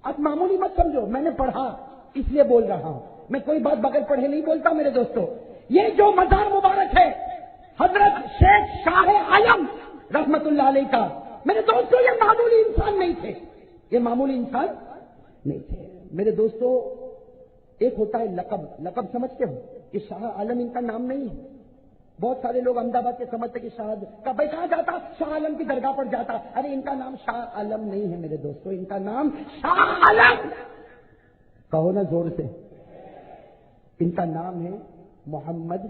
آپ معمولی مت سمجھو، میں نے پڑھا اس لیے بول رہا ہوں، میں کوئی بات بغیر پڑھے نہیں بولتا میرے دوستو۔ یہ جو مزار مبارک ہے حضرت شیخ شاہ عالم رحمت اللہ علیہ کا، میرے دوستو یہ معمولی انسان نہیں تھے، یہ معمولی انسان نہیں تھے میرے دوستو۔ ایک ہوتا ہے لقب، لقب سمجھتے ہو کہ شاہ عالم ان کا نام نہیں ہے۔ بہت سارے لوگ احمد آباد کے سمجھتے کہ شاہ بھائی کہاں جاتا، شاہ عالم کی درگاہ پر جاتا، ارے ان کا نام شاہ عالم نہیں ہے میرے دوستو، ان کا نام شاہ عالم، کہو نا زور سے، ان کا نام ہے محمد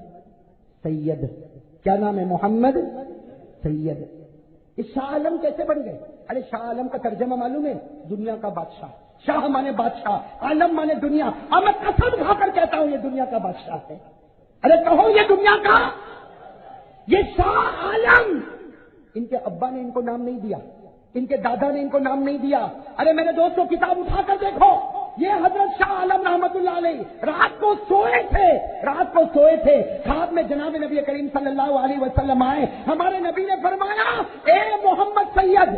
سید۔ کیا نام ہے؟ محمد سید۔ اس شاہ عالم کیسے بن گئے؟ ارے شاہ عالم کا ترجمہ معلوم ہے؟ دنیا کا بادشاہ۔ شاہ مانے بادشاہ، عالم مانے دنیا، اور میں قسم کھا کر کہتا ہوں یہ دنیا کا بادشاہ ہے۔ ارے کہو یہ دنیا کا، یہ شاہ عالم۔ ان کے ابا نے ان کو نام نہیں دیا، ان کے دادا نے ان کو نام نہیں دیا۔ ارے میرے دوستوں کتاب اٹھا کر دیکھو، یہ حضرت شاہ عالم رحمت اللہ علیہ رات کو سوئے تھے، خواب میں جناب نبی کریم صلی اللہ علیہ وسلم آئے، ہمارے نبی نے فرمایا اے محمد سید،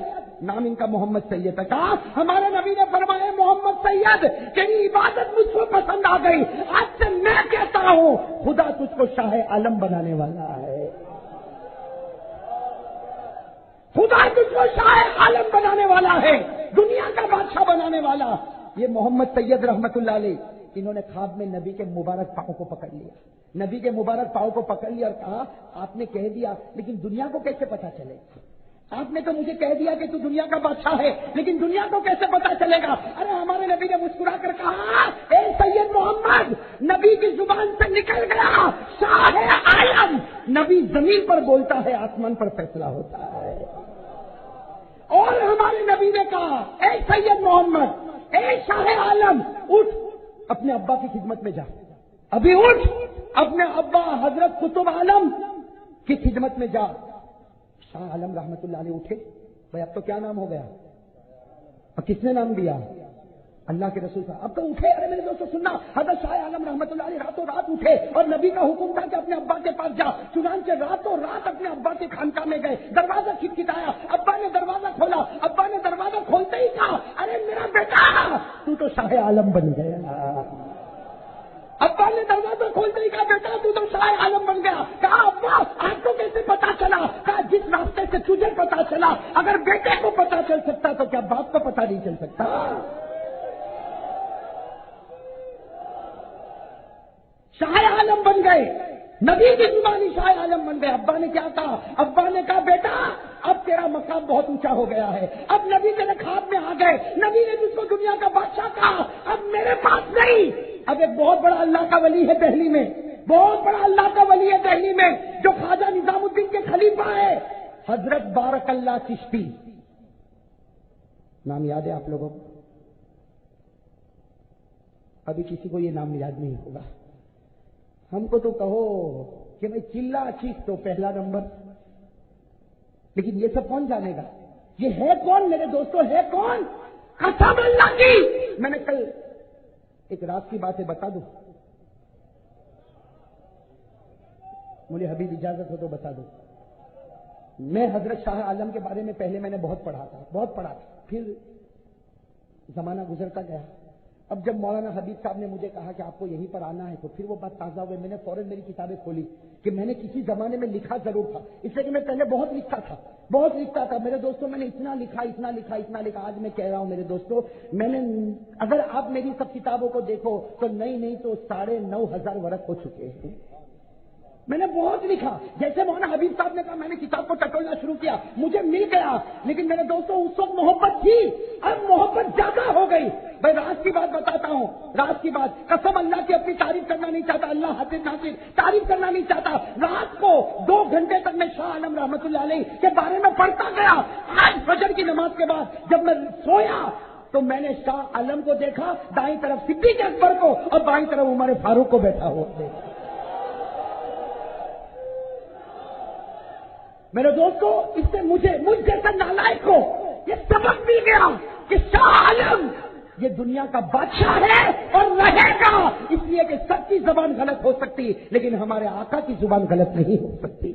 نام ان کا محمد سید تھا، ہمارے نبی نے فرمایا محمد سید تیری عبادت مجھ کو پسند آ گئی، آج سے میں کہتا ہوں خدا تجھ کو شاہ عالم بنانے والا ہے، خدا تجھ کو شاہ عالم بنانے والا ہے، دنیا کا بادشاہ بنانے والا۔ یہ محمد سید رحمت اللہ علیہ، انہوں نے خواب میں نبی کے مبارک پاؤں کو پکڑ لیا، نبی کے مبارک پاؤں کو پکڑ لیا اور کہا آپ نے کہہ دیا لیکن دنیا کو کیسے پتا چلے گا؟ آپ نے تو مجھے کہہ دیا کہ تو دنیا کا بادشاہ ہے، لیکن دنیا کو کیسے پتا چلے گا؟ ارے ہمارے نبی نے مسکرا کر کہا اے سید محمد، نبی کی زبان سے نکل گیا شاہ عالم۔ نبی زمین پر بولتا ہے، آسمان پر فیصلہ ہوتا ہے۔ اور ہمارے نبی نے کہا اے سید محمد، اے شاہ عالم، اٹھ اپنے ابا کی خدمت میں جا، ابھی اٹھ اپنے ابا حضرت قطب عالم کی خدمت میں جا۔ شاہ عالم رحمت اللہ علیہ اٹھے، بھائی اب تو کیا نام ہو گیا؟ اور کس نے نام دیا؟ اللہ کے رسول صاحب۔ اب تو اٹھے، ارے میرے دوستو سننا، حضرت شاہ عالم رحمت اللہ علیہ راتوں رات اٹھے اور نبی کا حکم تھا کہ اپنے ابا کے پاس جا، چنانچہ راتوں رات اپنے ابا کے خانقاہ میں گئے، دروازہ کھٹکھٹایا، ابا نے دروازہ کھولا، ابا نے دروازہ کھولتے ہی کہا ارے میرا بیٹا تو تو شاہ عالم بن گیا۔ ابا نے دروازہ کھولتے ہی کہا بیٹا تو تو شاہ عالم بن گیا۔ کہا ابا آپ کو کیسے پتا چلا؟ کہا جس راستے سے تجھے پتا چلا اگر بیٹے کو پتا چل سکتا تو کیا باپ کو پتا نہیں چل سکتا؟ شاہ عالم بن گئے، نبی کی زبانی شاہ عالم بن گئے۔ ابا نے کیا کہا؟ ابا نے کہا بیٹا اب تیرا مقام بہت اونچا ہو گیا ہے، اب نبی تیرے خواب میں آ گئے، نبی نے جس کو دنیا کا بادشاہ کہا اب میرے پاس نہیں۔ اب ایک بہت بڑا اللہ کا ولی ہے دہلی میں، بہت بڑا اللہ کا ولی ہے دہلی میں جو خواجہ نظام الدین کے خلیفہ ہے، حضرت بارک اللہ چشتی، نام یاد ہے آپ لوگوں کو؟ ابھی کسی کو یہ نام یاد نہیں ہوگا، ہم کو تو کہو کہ میں چلا چیز تو پہلا نمبر، لیکن یہ سب کون جانے گا؟ یہ ہے کون میرے دوستوں؟ ہے کون؟ قسم اللہ کی، میں نے کل ایک رات کی باتیں بتا دوں، مجھے حبیب اجازت ہو تو بتا دوں۔ میں حضرت شاہ عالم کے بارے میں پہلے میں نے بہت پڑھا تھا، پھر زمانہ گزرتا گیا۔ اب جب مولانا حبیب صاحب نے مجھے کہا کہ آپ کو یہیں پر آنا ہے تو پھر وہ بات تازہ ہوئی، میں نے فوراً میری کتابیں کھولی کہ میں نے کسی زمانے میں لکھا ضرور تھا، اس لیے کہ میں پہلے بہت لکھتا تھا میرے دوستوں، میں نے اتنا لکھا، آج میں کہہ رہا ہوں میرے دوستوں، میں نے اگر آپ میری سب کتابوں کو دیکھو تو نہیں تو 9,500 ورق ہو چکے ہیں۔ میں نے بہت لکھا، جیسے مولانا حبیب صاحب نے کہا میں نے کتاب کو ٹٹولنا شروع کیا، مجھے مل گیا، لیکن میرے دوستوں اس وقت محبت تھی، اب محبت زیادہ ہو گئی۔ بھائی راز کی بات بتاتا ہوں، راز کی بات، قسم اللہ کی اپنی تعریف کرنا نہیں چاہتا، اللہ حافظ ناصر تعریف کرنا نہیں چاہتا، رات کو 2 گھنٹے تک میں شاہ عالم رحمت اللہ علیہ کے بارے میں پڑھتا گیا۔ آج فجر کی نماز کے بعد جب میں سویا تو میں نے شاہ عالم کو دیکھا، دائیں طرف صدیق اکبر کو اور بائیں طرف عمر فاروق کو بیٹھا ہوا دیکھا۔ میرے دوستو اس سے مجھ جیسا نالائق کو یہ سبق مل گیا کہ شاہ عالم یہ دنیا کا بادشاہ ہے اور رہے گا، اس لیے کہ سب کی زبان غلط ہو سکتی لیکن ہمارے آقا کی زبان غلط نہیں ہو سکتی۔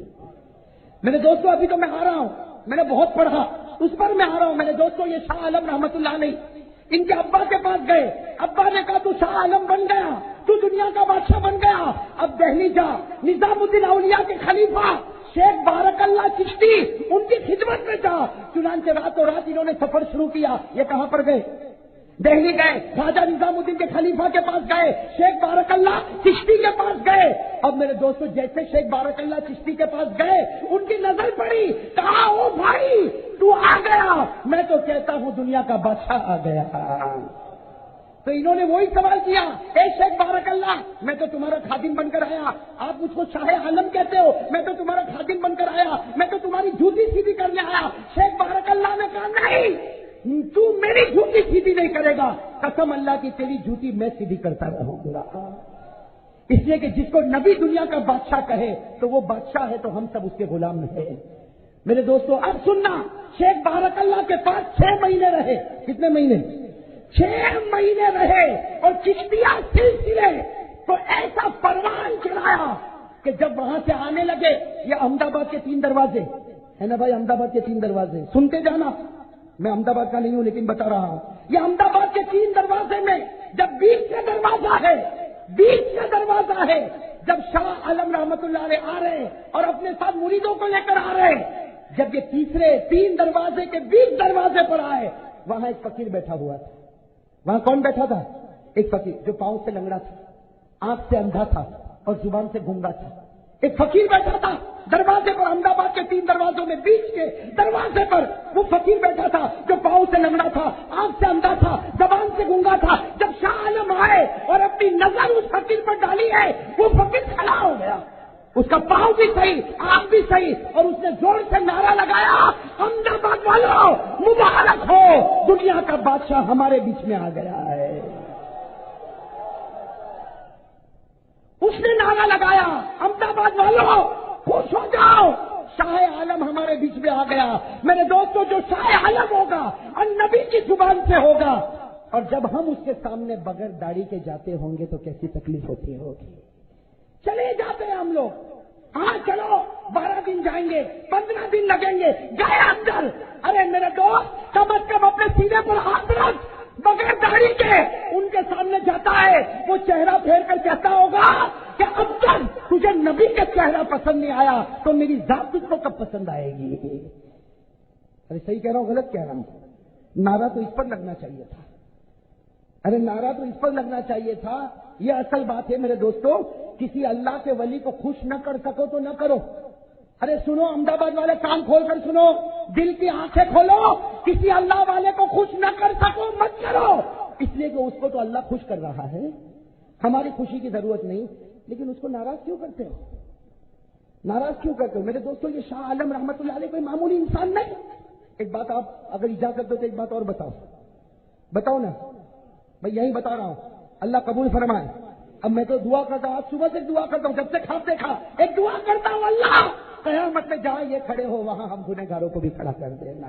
میرے دوستو ابھی تو میں آ رہا ہوں، میں نے بہت پڑھا، اس پر میں آ رہا ہوں۔ میرے دوستو یہ شاہ عالم رحمت اللہ علیہ ان کے ابا کے پاس گئے، ابا نے کہا تو شاہ عالم بن گیا، تو دنیا کا بادشاہ بن گیا، اب دہلی جا، نظام الدین اولیاء کے خلیفہ شیخ بارک اللہ چشتی ان کی خدمت میں جا۔ چنانچہ راتوں رات انہوں نے سفر شروع کیا۔ یہ کہاں پر گئے؟ دہلی گئے، خواجہ نظام الدین کے خلیفہ کے پاس گئے، شیخ بارک اللہ چشتی کے پاس گئے۔ اب میرے دوستو جیسے شیخ بارک اللہ چشتی کے پاس گئے، ان کی نظر پڑی، کہا او بھائی تو آ گیا، میں تو کہتا ہوں دنیا کا بادشاہ آ گیا۔ تو انہوں نے وہی سوال کیا، اے شیخ بارک اللہ میں تو تمہارا خادم بن کر آیا، آپ مجھ کو شاہ عالم کہتے ہو، میں تو تمہارا خادم بن کر آیا، میں تو تمہاری جوتی سیدھی کرنے آیا۔ شیخ بارک اللہ نے کہا نہیں، تو میری جوتی سیدھی نہیں کرے گا، قسم اللہ کی تیری جوتی میں سیدھی کرتا رہوں گا۔ اس لیے کہ جس کو نبی دنیا کا بادشاہ کہے تو وہ بادشاہ ہے، تو ہم سب اس کے غلام ہیں۔ میرے دوستو اب سننا، شیخ بارک اللہ کے پاس 6 مہینے رہے۔ کتنے مہینے؟ 6 مہینے رہے، اور چشتیہ سلسلے تو ایسا پروان چلایا کہ جب وہاں سے آنے لگے، یہ احمد آباد کے 3 دروازے ہے نا بھائی، احمد آباد کے 3 دروازے سنتے جانا، میں احمد آباد کا نہیں ہوں لیکن بتا رہا ہوں، یہ احمد آباد کے 3 دروازے میں جب بیچ کا دروازہ ہے، بیچ کا دروازہ ہے، جب شاہ عالم رحمت اللہ علیہ آ رہے اور اپنے ساتھ مریدوں کو لے کر آ رہے، جب یہ تیسرے 3 دروازے کے بیچ دروازے پر آئے، وہاں ایک فقیر بیٹھا ہوا تھا۔ وہاں کون بیٹھا تھا؟ ایک فقیر جو پاؤں سے لنگڑا تھا، آنکھ سے اندھا تھا اور زبان سے گونگا تھا۔ ایک فقیر بیٹھا تھا دروازے پر، احمد آباد کے 3 دروازوں میں بیچ کے دروازے پر وہ فقیر بیٹھا تھا جو پاؤں سے لنگڑا تھا، آنکھ سے اندھا تھا، زبان سے گونگا تھا۔ جب شاہ عالم آئے اور اپنی نظر اس فقیر پر ڈالی ہے، وہ فقیر کھڑا ہو گیا، اس کا پاؤں بھی صحیح، آنکھ بھی صحیح، اور اس نے زور سے نعرہ لگایا، احمد آباد والوں مبارک ہو، دنیا کا بادشاہ ہمارے بیچ میں آ گیا ہے۔ اس نے نعرہ لگایا، احمد آباد والوں خوش ہو جاؤ، شاہ عالم ہمارے بیچ میں آ گیا۔ میرے دوستو جو شاہ عالم ہوگا النبی کی زبان سے ہوگا، اور جب ہم اس کے سامنے بغیر داڑھی کے جاتے ہوں گے تو کیسی تکلیف ہوتی ہوگی۔ چلے جاتے ہیں ہم لوگ، ہاں چلو 12 دن جائیں گے، 15 دن لگیں گے، گئے اندر، ارے میرے دوست کم از کم اپنے سینے پر ہاتھ رکھ، بغیر داڑھی کے ان کے سامنے جاتا ہے، وہ چہرہ پھیر کر کہتا ہوگا کہ اب تک تجھے نبی کا چہرہ پسند نہیں آیا تو میری ذات تجھ کو کب پسند آئے گی؟ ارے صحیح کہہ رہا ہوں غلط کہہ رہا ہوں؟ نعرہ تو اس پر لگنا چاہیے تھا، ارے نعرہ تو اس پر لگنا چاہیے تھا۔ یہ اصل بات ہے میرے دوستو، کسی اللہ کے ولی کو خوش نہ کر سکو تو نہ کرو۔ ارے سنو احمد آباد والے، کان کھول کر سنو، دل کی آنکھیں کھولو، کسی اللہ والے کو خوش نہ کر سکو مت کرو، اس لیے کہ اس کو تو اللہ خوش کر رہا ہے، ہماری خوشی کی ضرورت نہیں، لیکن اس کو ناراض کیوں کرتے ہو؟ ناراض کیوں کرتے ہو؟ میرے دوستو یہ شاہ عالم رحمت اللہ علیہ کوئی معمولی انسان نہیں۔ ایک بات آپ اگر اجازت دو تو ایک بات اور بتاؤ نا بھائی، یہی بتا رہا ہوں، اللہ قبول فرمائے۔ اب میں تو دعا کرتا ہوں، آج صبح سے دعا کرتا ہوں، جب سے خواب دیکھا ایک دعا کرتا ہوں، اللہ قیامت میں جہاں یہ کھڑے ہو وہاں ہم گنہگاروں کو بھی کھڑا کر دینا،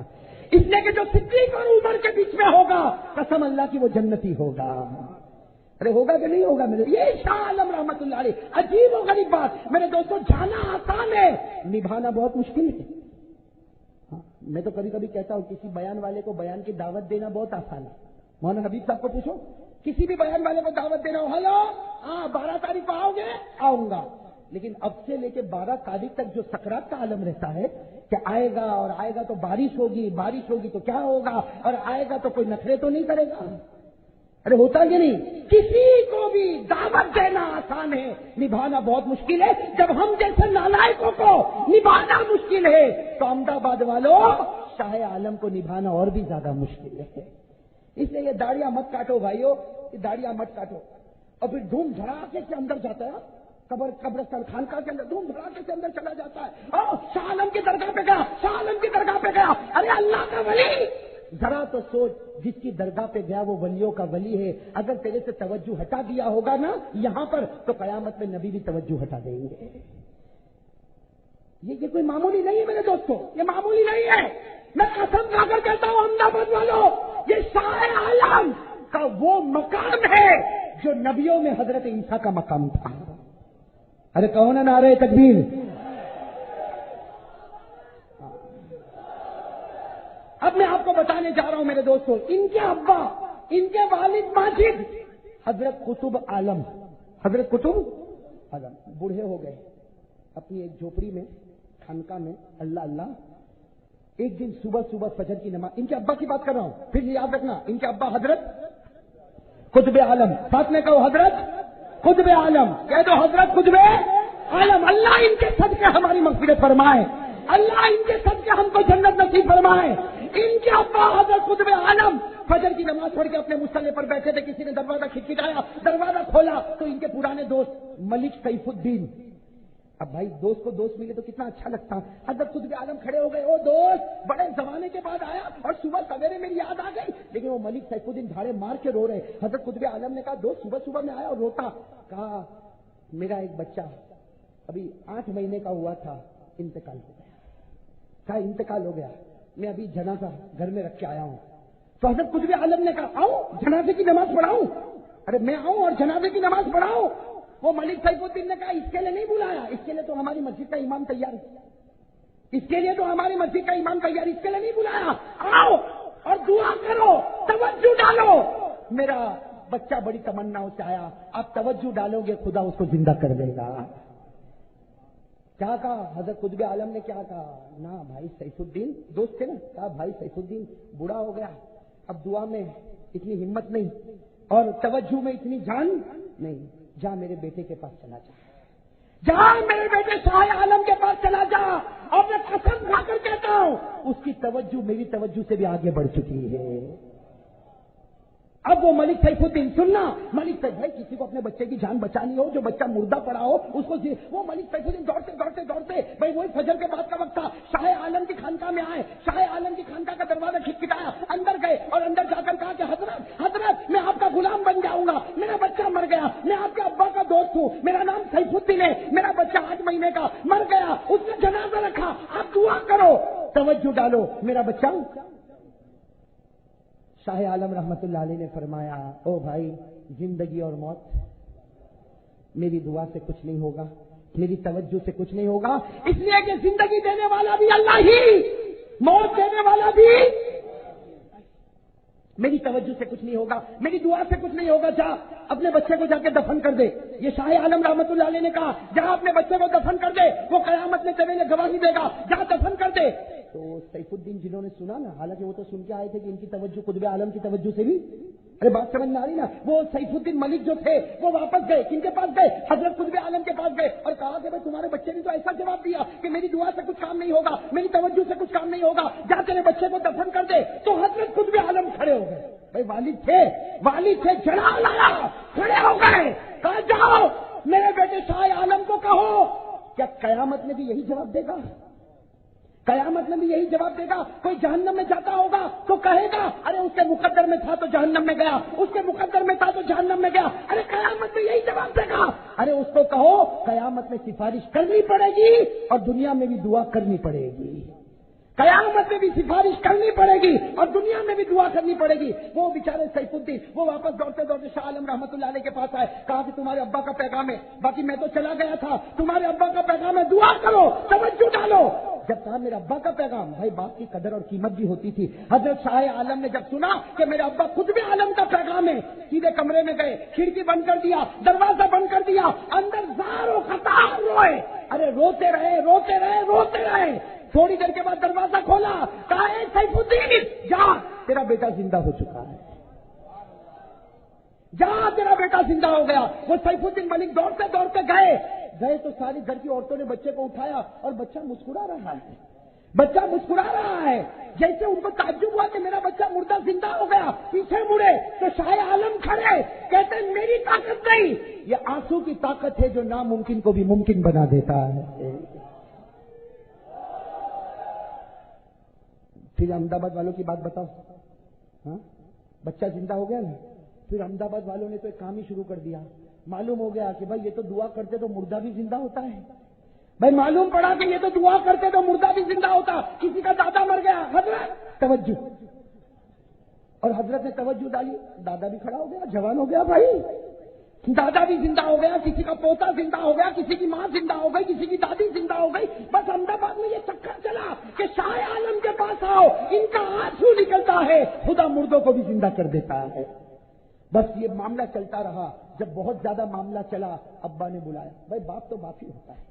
اس لیے کہ جو صدیق اور عمر کے بیچ میں ہوگا قسم اللہ کی وہ جنتی ہوگا۔ ارے ہوگا کہ نہیں ہوگا؟ میرے یہ شاہ عالم رحمت اللہ علیہ، عجیب و غریب بات میرے دوستوں، جانا آسان ہے، نبھانا بہت مشکل ہے۔ میں تو کبھی کبھی کہتا ہوں کسی بیان والے کو بیان کی دعوت دینا بہت آسان ہے۔ مولانا حبیب صاحب کو پوچھو، کسی بھی بیان والے کو دعوت دینا ہو، ہلو ہاں 12 تاریخ کو آؤ گے؟ آؤں گا، لیکن اب سے لے کے 12 تاریخ تک جو سکرات کا عالم رہتا ہے کہ آئے گا اور آئے گا تو بارش ہوگی تو کیا ہوگا، اور آئے گا تو کوئی نخرے تو نہیں کرے گا۔ ارے ہوتا کہ نہیں؟ کسی کو بھی دعوت دینا آسان ہے، نبھانا بہت مشکل ہے۔ جب ہم جیسے نالائقوں کو نبھانا مشکل ہے تو احمد آباد والوں شاہ عالم کو نبھانا اور بھی زیادہ مشکل ہے۔ اس لیے یہ داڑیاں مت کاٹو بھائیو، یہ داڑیاں مت کاٹو، اور پھر دھوم دھڑاکے سے اندر جاتا ہے، قبرستان خانقاہ کے اندر دھوم دھڑاکے سے اندر چلا جاتا ہے، شاہ عالم کی درگاہ پہ گیا، شاہ عالم کی درگاہ پہ گیا، ارے اللہ کا ولی، ذرا تو سوچ، جس کی درگاہ پہ گیا وہ ولیوں کا ولی ہے، اگر تیرے سے توجہ ہٹا دیا ہوگا نا یہاں پر تو قیامت میں نبی بھی توجہ ہٹا دیں گے۔ یہ کوئی معمولی نہیں ہے میرے دوستوں، یہ معمولی نہیں ہے، میں قسم کھا کر کہتا ہوں احمد آباد والوں، یہ شاہ عالم کا وہ مقام ہے جو نبیوں میں حضرت عیسیٰ کا مقام تھا۔ ارے کون ہے نعرہ تکبیر؟ اب میں آپ کو بتانے جا رہا ہوں میرے دوستوں، ان کے ابا ان کے والد ماجد حضرت قطب عالم، حضرت قطب عالم بوڑھے ہو گئے اپنی ایک جھوپڑی میں خانقاہ میں، اللہ اللہ. ایک دن صبح صبح فجر کی نماز، ان کے ابا کی بات کر رہا ہوں، پھر یاد رکھنا ان کے ابا حضرت قطب عالم، ساتھ میں کہو حضرت قطب عالم، کہہ دو حضرت قطب عالم. اللہ ان کے صدقے ہماری مغفرت فرمائے، اللہ ان کے صدقے ہم کو جنت نصیب فرمائے. ان کے ابا حضرت قطب عالم فجر کی نماز پڑھ کے اپنے مصلی پر بیٹھے تھے، کسی نے دروازہ کھٹکھٹایا، دروازہ کھولا تو ان کے پرانے دوست ملک سیف الدین. اب بھائی دوست کو دوست ملے تو کتنا اچھا لگتا. حضرت قطب عالم کھڑے ہو گئے، او دوست بڑے زمانے کے بعد آیا اور صبح سویرے میری یاد آ گئی. لیکن وہ ملک سیف الدین دھاڑے مار کے رو رہے. حضرت قطب عالم نے کہا دوست صبح صبح میں آیا اور روتا. کہا میرا ایک بچہ ابھی 8 مہینے کا ہوا تھا، انتقال ہو گیا. کہا انتقال ہو گیا، میں ابھی جنازہ گھر میں رکھ کے آیا ہوں. تو حضرت قطب عالم نے کہا آؤ جنازے کی نماز پڑھاؤں. ارے میں آؤں اور جنازے کی نماز پڑھاؤں. وہ ملک سیف الدین نے کہا اس کے لیے نہیں بلایا، اس کے لیے تو ہماری مسجد کا امام تیار ہے، اس کے لیے تو ہماری مسجد کا امام تیار، اس کے لیے نہیں بلایا. آؤ اور دعا کرو، توجہ ڈالو. میرا بچہ بڑی تمناؤں سے آیا، آپ توجہ ڈالو گے خدا اس کو زندہ کر دے گا. کیا کہا حضرت قطب عالم نے؟ کیا کہا؟ نا بھائی سیف الدین دوست تھے نا، کہا بھائی سیف الدین بوڑھا ہو گیا، اب دعا میں اتنی ہمت نہیں اور توجہ میں اتنی جان نہیں. جا میرے بیٹے کے پاس چلا جا، جا میرے بیٹے شاہ عالم کے پاس چلا جا، اور میں قسم کھا کر کہتا ہوں اس کی توجہ میری توجہ سے بھی آگے بڑھ چکی ہے. اب وہ ملک سیف الدین سننا، ملک سیف بھائی کسی کو اپنے بچے کی جان بچانی ہو، جو بچہ مردہ پڑا ہو اس کو وہ ملک سیف الدین دوڑتے دوڑتے دوڑتے بھائی وہی فجر کے بعد کا وقت تھا، شاہ عالم کی خانقاہ میں آئے. شاہ عالم کی خانقاہ کا دروازہ کھٹکھٹایا، اندر گئے اور اندر جا کر کہا کہ حضرت میں آپ کا غلام بن جاؤں گا، میرا بچہ مر گیا، میں آپ کے ابا کا دوست ہوں، میرا نام سیف الدین ہے، میرا بچہ 8 مہینے کا مر گیا، اس نے جنازہ رکھا، آپ دعا کرو، توجہ ڈالو، میرا بچہ. شاہ عالم رحمت اللہ علیہ نے فرمایا او بھائی زندگی اور موت میری دعا سے کچھ نہیں ہوگا، میری توجہ سے کچھ نہیں ہوگا، اس لیے کہ زندگی دینے والا بھی اللہ ہی، موت دینے والا بھی. میری توجہ سے کچھ نہیں ہوگا، میری دعا سے کچھ نہیں ہوگا. جا اپنے بچے کو جا کے دفن کر دے. یہ شاہ عالم رحمت اللہ علیہ نے کہا جا اپنے بچے کو دفن کر دے، وہ قیامت میں تیرے لیے گواہی دے گا، جا دفن کر دے. تو سیف الدین جنہوں نے سنا نا، حالانکہ وہ تو سن کے آئے تھے کہ ان کی توجہ قطب عالم کی توجہ سے بھی، ارے بات سمجھ میں آ رہی نا، وہ سیف الدین ملک جو تھے وہ واپس گئے، کن کے پاس گئے؟ حضرت قطب عالم کے پاس گئے اور کہا کہ بھائی تمہارے بچے نے تو ایسا جواب دیا کہ میری دعا سے کچھ کام نہیں ہوگا، میری توجہ سے کچھ کام نہیں ہوگا، جا تیرے بچے کو دفن کر دے. تو حضرت قطب عالم کھڑے ہو گئے. بھائی والد تھے جلا لایا، کھڑے ہو گئے، کہا جاؤ میرے بیٹے شاہ عالم کو کہو. کیا قیامت میں بھی یہی جواب دے گا؟ قیامت میں بھی یہی جواب دے گا؟ کوئی جہنم میں جاتا ہوگا تو کہے گا ارے اس کے مقدر میں تھا تو جہنم میں گیا، اس کے مقدر میں تھا تو جہنم میں گیا. ارے قیامت میں یہی جواب دے گا. ارے اس کو کہو قیامت میں سفارش کرنی پڑے گی اور دنیا میں بھی دعا کرنی پڑے گی. قیامت میں بھی سفارش کرنی پڑے گی اور دنیا میں بھی دعا کرنی پڑے گی. وہ بیچارے سیف الدین وہ واپس دوڑتے دوڑتے شاہ عالم رحمت اللہ علیہ کے پاس آئے، کہا کہ تمہارے ابا کا پیغام ہے، باقی میں تو چلا گیا تھا، تمہارے ابا کا پیغام ہے، دعا کرو، توجہ ڈالو. جب کہا میرے ابا کا پیغام، بھائی باپ کی قدر اور قیمت بھی ہوتی تھی. حضرت شاہ عالم نے جب سنا کہ میرے ابا قطب عالم کا پیغام ہے، سیدھے کمرے میں گئے، کھڑکی بند کر دیا، دروازہ بند کر دیا، اندر زار و خطار روئے. ارے روتے رہے روتے رہے روتے رہے. تھوڑی دیر کے بعد دروازہ کھولا، کہا اے سیف الدین جا تیرا بیٹا زندہ ہو چکا ہے، جا تیرا بیٹا زندہ ہو گیا. وہ سیف الدین ملک دوڑتے دوڑتے گئے تو ساری گھر کی عورتوں نے بچے کو اٹھایا اور بچہ مسکرا رہا ہے، بچہ مسکرا رہا ہے. جیسے ان کو تعجب ہوا کہ میرا بچہ مردہ زندہ ہو گیا، پیچھے مڑے تو شاہ عالم کھڑے، کہتے ہیں میری طاقت نہیں، یہ آنسو کی طاقت ہے جو ناممکن کو بھی ممکن بنا دیتا ہے. پھر احمد آباد والوں کی بات بتاؤ، ہاں بچہ زندہ ہو گیا نا، پھر احمد آباد والوں نے تو ایک کام ہی شروع کر دیا. معلوم ہو گیا کہ بھائی یہ تو دعا کرتے تو مردہ بھی زندہ ہوتا ہے. بھائی معلوم پڑا کہ یہ تو دعا کرتے تو مردہ بھی زندہ ہوتا. کسی کا دادا مر گیا، حضرت توجہ، اور حضرت نے توجہ ڈالی، دادا بھی کھڑا ہو گیا، جوان ہو گیا. بھائی دادا بھی زندہ ہو گیا، کسی کا پوتا زندہ ہو گیا، کسی کی ماں زندہ ہو گئی، کسی کی دادی زندہ ہو گئی. بس احمد آباد میں یہ چکر چلا کہ شاہ عالم کے پاس آؤ، ان کا آنسو نکلتا ہے، خدا مردوں کو بھی زندہ کر دیتا ہے. بس یہ معاملہ چلتا رہا. جب بہت زیادہ معاملہ چلا، ابا نے بلایا. بھائی باپ تو باپ ہی ہوتا ہے،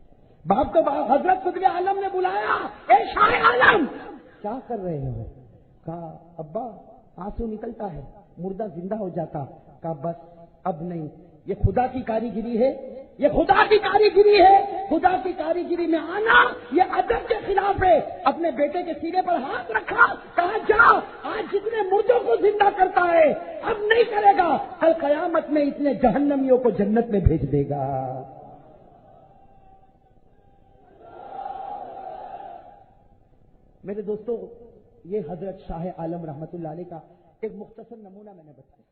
باپ تو باپ. حضرت قطب عالم نے بلایا، اے شاہ عالم کیا کر رہے ہو؟ کہا ابا آنسو نکلتا ہے، مردہ زندہ ہو جاتا. کہا بس اب نہیں، یہ خدا کی کاریگری ہے، یہ خدا کی کاریگری ہے. خدا کی کاریگری میں آنا یہ ادب کے خلاف ہے. اپنے بیٹے کے سینے پر ہاتھ رکھا، کہا جا، آج جتنے مردوں کو زندہ کرتا ہے اب نہیں کرے گا، کل قیامت میں اتنے جہنمیوں کو جنت میں بھیج دے گا. میرے دوستو، یہ حضرت شاہ عالم رحمت اللہ علیہ کا ایک مختصر نمونہ میں نے بتایا.